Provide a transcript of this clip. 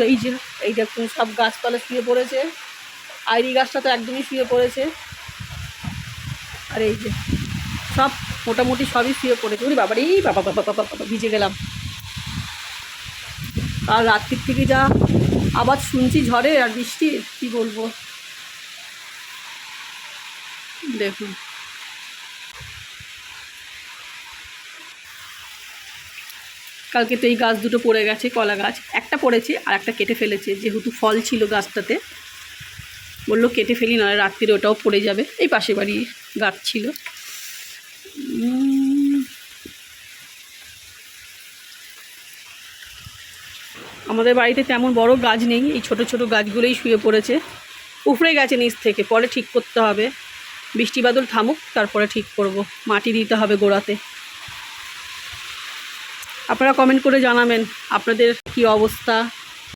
এই যে এই দেখুন সব গাছপালা শুয়ে পড়েছে, আইরি গাছটা তো একদমই শুয়ে পড়েছে, আর এই যে সব মোটামুটি সবই শুয়ে পড়েছে। ওরে বাবা রে, বাবা বাবা বাবা বাবা, ভিজে গেলাম। আর রাত্রির থেকে যা আওয়াজ শুনছি ঝড়ে আর বৃষ্টির, কি বলবো। দেখুন কালকে তো এই গাছ দুটো পড়ে গেছে, কলা গাছ একটা পড়েছে আর একটা কেটে ফেলেছে, যেহেতু ফল ছিল গাছটাতে বললো কেটে ফেলি, নয় রাত্রিরে ওটাও পড়ে যাবে। এই পাশে বাড়ি গাছ ছিল। আমাদের বাড়িতে তেমন বড় গাছ নেই, এই ছোট ছোট গাছগুলোই শুয়ে পড়েছে, উপড়ে গেছে নিচ থেকে, পরে ঠিক করতে হবে। বৃষ্টি বাদল থামুক তারপরে ঠিক করব, মাটি দিতে হবে গোড়াতে। আপনারা কমেন্ট করে জানাবেন আপনাদের কি অবস্থা।